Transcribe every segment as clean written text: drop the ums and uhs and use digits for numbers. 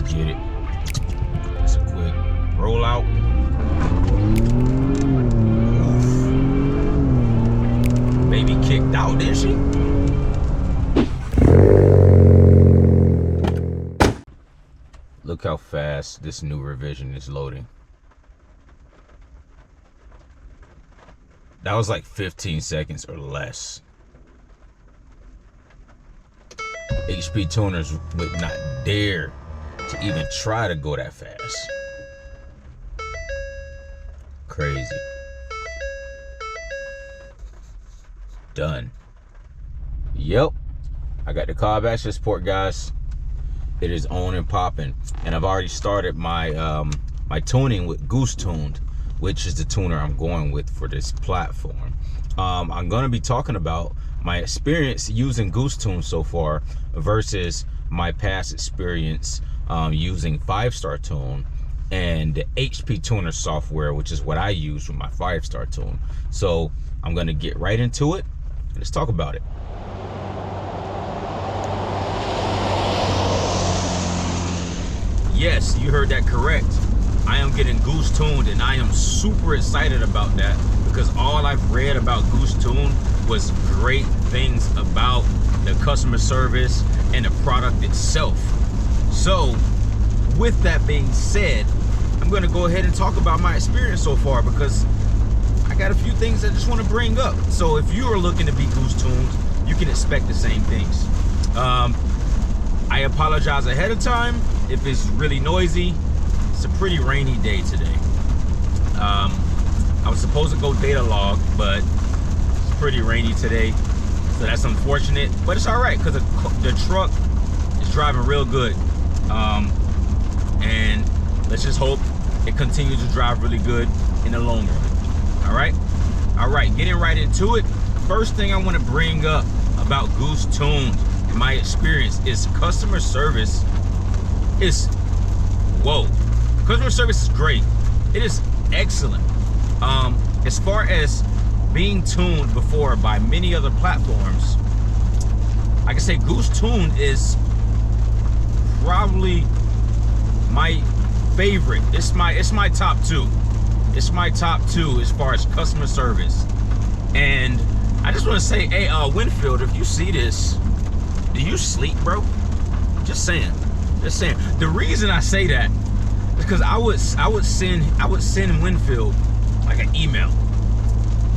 get it. Just a quick rollout. Oof. Baby kicked out, didn't she? Look how fast this new revision is loading. That was like 15 seconds or less. HP tuners would not dare to even try to go that fast. Crazy. Done. Yep. I got the carb access port, guys. It is on and popping. And I've already started my my tuning with GooseTuned, which is the tuner I'm going with for this platform. I'm going to be talking about my experience using GooseTuned so far versus my past experience using 5-star tune and the HP tuner software, which is what I use with my 5-star tune. So I'm going to get right into it and let's talk about it. Yes, you heard that correct. I am getting GooseTuned, and I am super excited about that because all I've read about GooseTuned was great things about the customer service and the product itself. So with that being said, I'm going to go ahead and talk about my experience so far because I got a few things I just want to bring up. So if you are looking to be GooseTuned, you can expect the same things. I apologize ahead of time if it's really noisy. It's a pretty rainy day today. I was supposed to go data log, but it's pretty rainy today, so that's unfortunate. But it's all right because the truck is driving real good, and let's just hope it continues to drive really good in the long run. All right, getting right into it. First thing I want to bring up about GooseTuned in my experience is customer service is customer service is great. It is excellent. As far as being tuned before by many other platforms, I can say GooseTuned is probably my favorite. It's my top two. It's my top two as far as customer service. And I just want to say, hey, Winfield, if you see this, do you sleep, bro? Just saying. The reason I say that is because I would send Winfield like an email.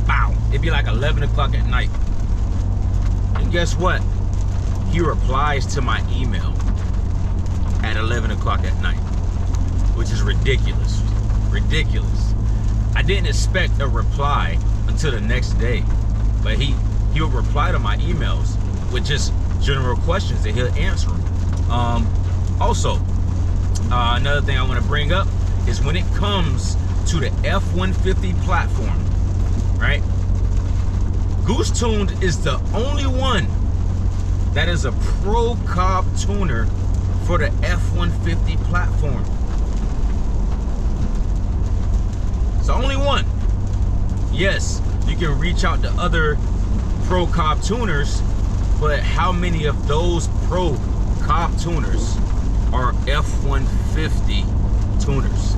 Bow. It'd be like 11 o'clock at night. And guess what? He replies to my email at 11 o'clock at night, which is ridiculous. Ridiculous. I didn't expect a reply until the next day, but he would reply to my emails with just general questions that he'll answer them. Also, another thing I want to bring up is when it comes to the F150 platform, right? GooseTuned is the only one that is a pro carb tuner for the F150 platform. It's the only one. Yes, you can reach out to other pro carb tuners, but how many of those pro carb tuners are F150 tuners?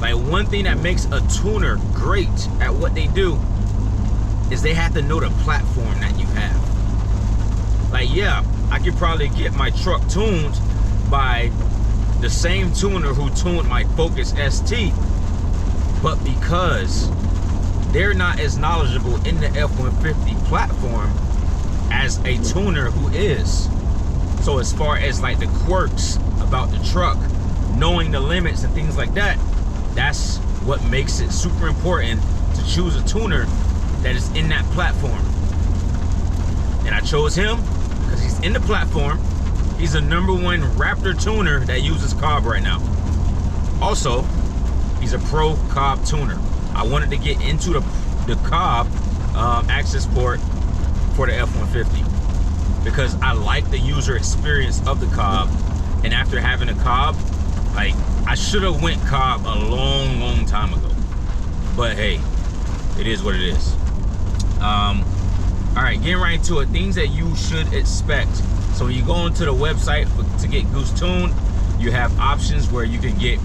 Like, one thing that makes a tuner great at what they do is they have to know the platform that you have. Like, yeah, I could probably get my truck tuned by the same tuner who tuned my Focus ST, but because they're not as knowledgeable in the F150 platform as a tuner who is. So as far as like the quirks about the truck, knowing the limits and things like that, that's what makes it super important to choose a tuner that is in that platform. And I chose him because he's in the platform. He's the #1 Raptor tuner that uses carb right now. Also, he's a pro carb tuner. I wanted to get into the carb access port for the F150 because I like the user experience of the carb. And after having a carb, like, I should have went carb a long time ago. But hey, it is what it is. All right, getting right into it. Things that you should expect. So when you go onto the website to get GooseTuned, You have options where you can get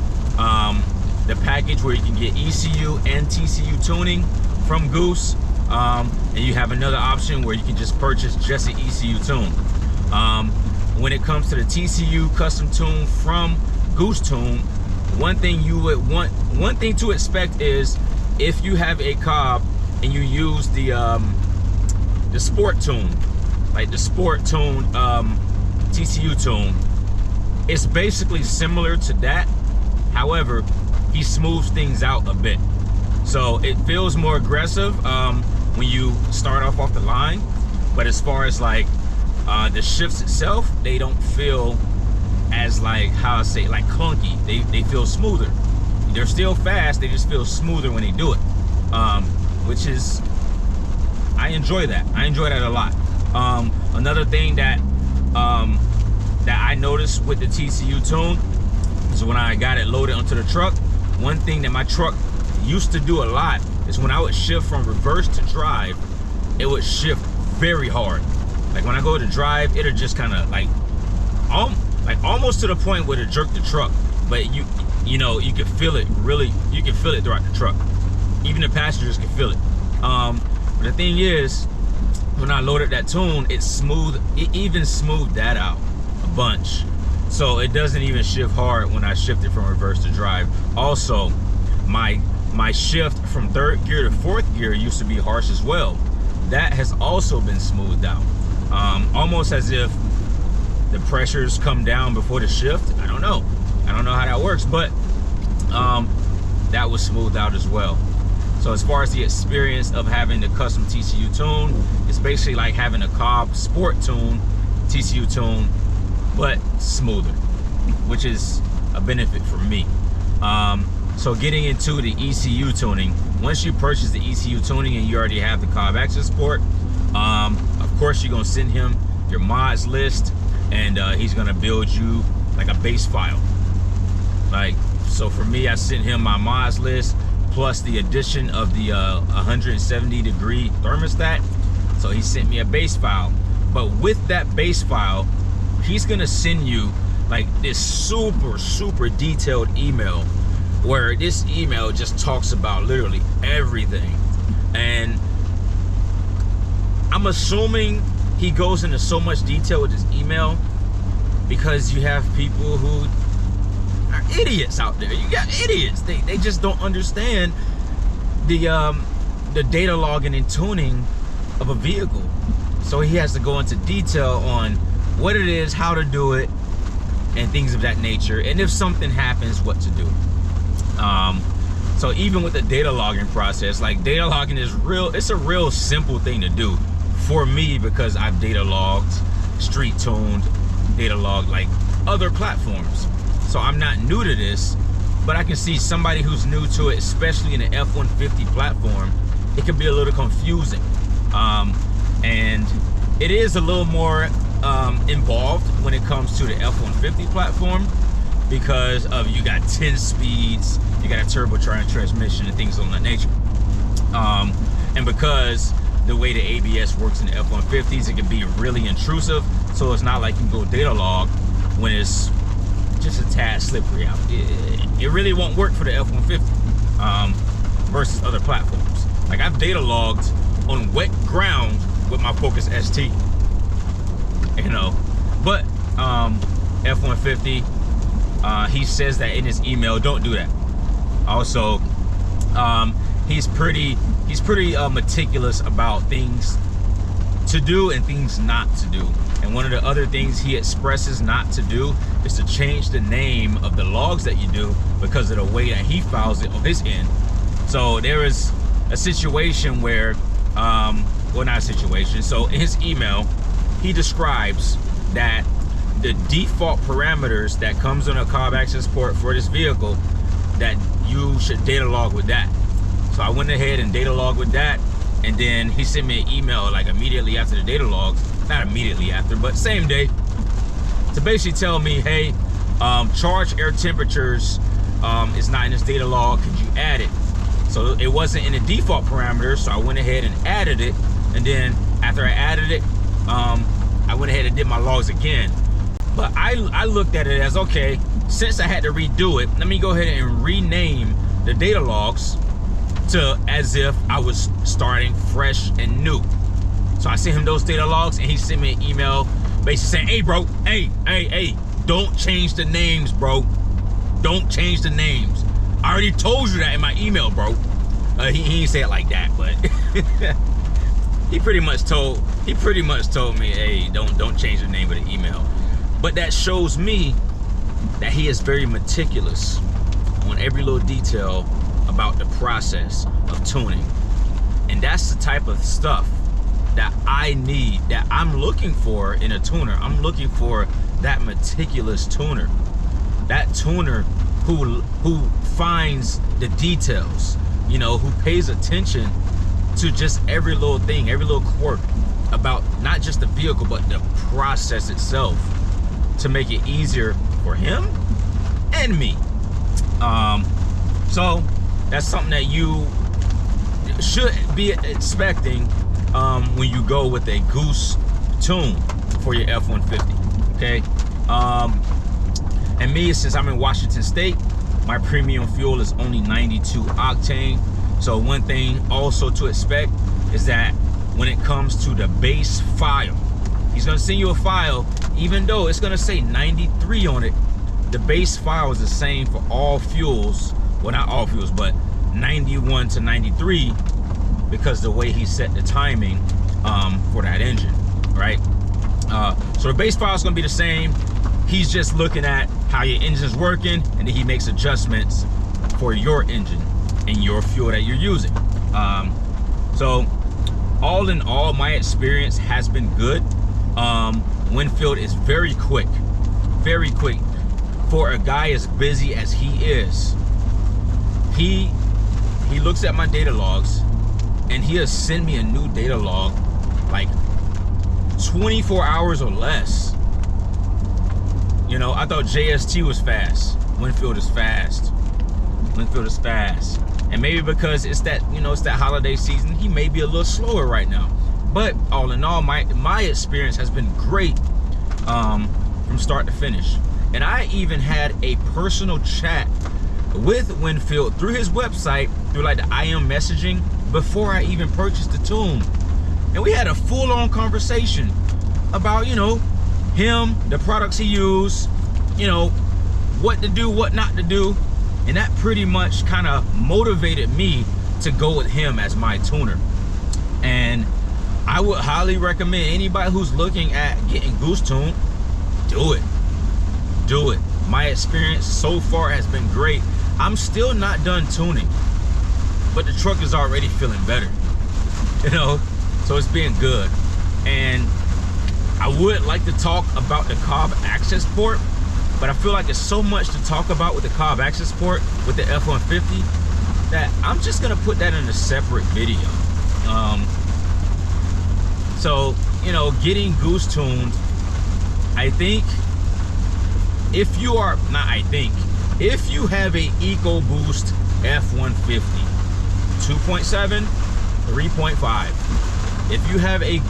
the package where you can get ECU and TCU tuning from Goose, and you have another option where you can just purchase just an ECU tune. When it comes to the TCU custom tune from GooseTuned, one thing to expect is if you have a Cobb and you use the sport tune, like the sport tune TCU tune, it's basically similar to that. However, he smooths things out a bit, so it feels more aggressive when you start off the line. But as far as like the shifts itself, they don't feel as like, how I say, like clunky. They feel smoother. They're still fast, they just feel smoother when they do it, which is, I enjoy that. I enjoy that a lot. Another thing that I noticed with the TCU tune is when I got it loaded onto the truck, one thing that my truck used to do a lot is when I would shift from reverse to drive, it would shift very hard. Like when I go to drive, it'll just kind of like almost to the point where it jerk the truck, but you know, you can feel it really, you can feel it throughout the truck. Even the passengers can feel it. But the thing is, when I loaded that tune, it even smoothed that out a bunch. So it doesn't even shift hard when I shift it from reverse to drive. Also, my shift from 3rd gear to 4th gear used to be harsh as well. That has also been smoothed out. Almost as if the pressures come down before the shift. I don't know how that works, but that was smoothed out as well. So as far as the experience of having the custom TCU tune, it's basically like having a Cobb sport tune, TCU tune, but smoother, which is a benefit for me. So getting into the ECU tuning, once you purchase the ECU tuning and you already have the Cobb Access port, of course you're gonna send him your mods list, and he's gonna build you like a base file. Like, so for me, I sent him my mods list plus the addition of the 170-degree thermostat. So he sent me a base file, but with that base file, he's gonna send you like this super detailed email, where this email just talks about literally everything. And I'm assuming he goes into so much detail with this email because you have people who are idiots out there. You got idiots. They just don't understand the data logging and tuning of a vehicle. So he has to go into detail on what it is, how to do it, and things of that nature, and if something happens, what to do. So even with the data logging process, like data logging is it's a real simple thing to do for me, because I've data logged, street tuned, data logged like other platforms. So I'm not new to this, but I can see somebody who's new to it, especially in the F150 platform, it can be a little confusing. And it is a little more involved when it comes to the F150 platform, because of you got 10 speeds, you got a turbocharged transmission and things of that nature. And because the way the ABS works in the F150s, it can be really intrusive. So it's not like you can go data log when it's just a tad slippery out. It really won't work for the F150 versus other platforms. Like I've data logged on wet ground with my Focus ST, you know. But F150, he says that in his email, don't do that. Also, he's pretty meticulous about things to do and things not to do. And one of the other things he expresses not to do is to change the name of the logs that you do because of the way that he files it on his end. So there is a situation where, well, not a situation. So in his email, he describes that the default parameters that comes on a Cobb Access port for this vehicle, that you should data log with that. So I went ahead and data logged with that, and then he sent me an email like immediately after the data logs, not immediately after, but same day, to basically tell me, hey, charge air temperatures is not in this data log, could you add it? So it wasn't in the default parameters, so I went ahead and added it, and then after I added it, I went ahead and did my logs again. But I looked at it as, okay, since I had to redo it, let me go ahead and rename the data logs to as if I was starting fresh and new. So I sent him those data logs, and he sent me an email basically saying, hey bro, hey, don't change the names, bro. Don't change the names. I already told you that in my email, bro. He didn't say it like that, but he pretty much told me, hey, don't change the name of the email. But that shows me that he is very meticulous on every little detail about the process of tuning. And that's the type of stuff that I need, that I'm looking for in a tuner. I'm looking for that meticulous tuner. That tuner who finds the details, you know, who pays attention to just every little thing, every little quirk about not just the vehicle, but the process itself, to make it easier for him and me. So that's something that you should be expecting when you go with a GooseTuned for your F150, okay? And me, since I'm in Washington State, my premium fuel is only 92 octane. So one thing also to expect is that when it comes to the base file, he's gonna send you a file, even though it's gonna say 93 on it, the base file is the same for all fuels. Well, not all fuels, but 91 to 93, because the way he set the timing for that engine, right? So the base file is gonna be the same. He's just looking at how your engine's working, and then he makes adjustments for your engine and your fuel that you're using. So all in all, my experience has been good. Winfield is very quick for a guy as busy as he is. He looks at my data logs, and he'll send me a new data log like 24 hours or less. You know, I thought JST was fast. Winfield is fast. Winfield is fast. And maybe because it's that, you know, it's that holiday season, he may be a little slower right now. But all in all, my experience has been great from start to finish. And I even had a personal chat with Winfield through his website, through like the IM messaging, before I even purchased the tune. And we had a full-on conversation about, you know, him, the products he used, you know, what to do, what not to do. And that pretty much kind of motivated me to go with him as my tuner. And I would highly recommend anybody who's looking at getting GooseTuned, do it. Do it. My experience so far has been great. I'm still not done tuning, but the truck is already feeling better, you know, so it's being good. And I would like to talk about the Cobb access port, but I feel like there's so much to talk about with the Cobb access port with the F150 that I'm just gonna put that in a separate video. So, you know, getting GooseTuned, I think if you are, if you have a ecoboost F150 2.7, 3.5, if you have a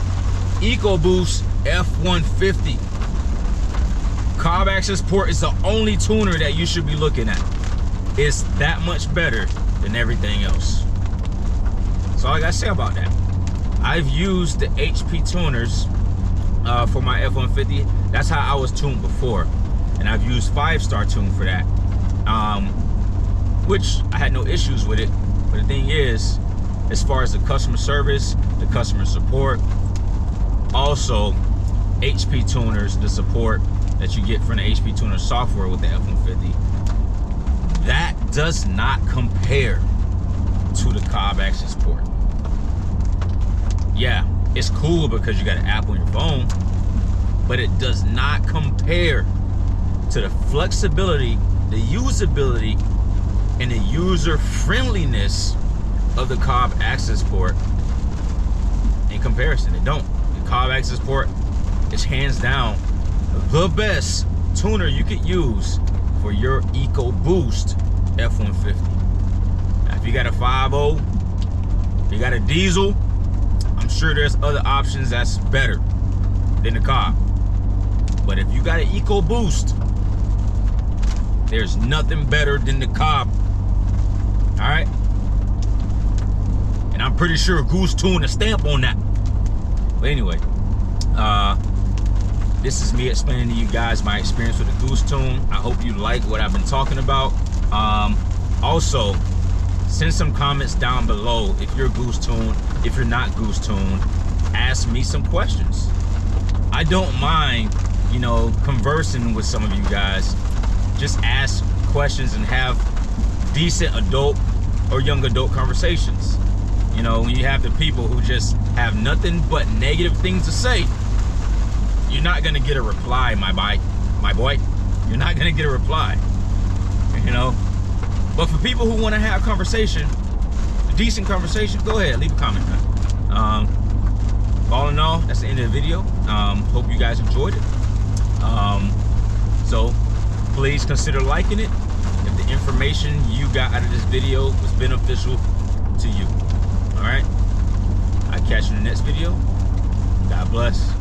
ecoboost F150, Cobb access port is the only tuner that you should be looking at. It's that much better than everything else. That's all I gotta say about that. I've used the HP tuners for my F150. That's how I was tuned before, and I've used 5-star tune for that, which I had no issues with it. But the thing is, as far as the customer service, the customer support, also HP tuners, the support that you get from the HP tuner software with the F150, that does not compare to the Cobb access port. Yeah, it's cool because you got an app on your phone, but it does not compare to the flexibility, the usability, and the user friendliness of the Cobb access port. In comparison, it don't. The Cobb access port is hands down the best tuner you could use for your ecoboost F150. Now, if you got a 5.0, you got a diesel, I'm sure there's other options that's better than the Cobb. But if you got an EcoBoost, there's nothing better than the Cobb. All right? And I'm pretty sure GooseTuned a stamp on that. But anyway, this is me explaining to you guys my experience with the GooseTuned. I hope you like what I've been talking about. Also, send some comments down below if you're GooseTuned. If you're not GooseTuned, ask me some questions. I don't mind, you know, conversing with some of you guys. Just ask questions and have decent adult or young adult conversations. You know, when you have the people who just have nothing but negative things to say, you're not gonna get a reply, my boy. You're not gonna get a reply, you know. But for people who want to have conversation, a decent conversation, go ahead, leave a comment. All in all, that's the end of the video. Hope you guys enjoyed it. So please consider liking it if the information you got out of this video was beneficial to you. All right, I'll catch you in the next video. God bless.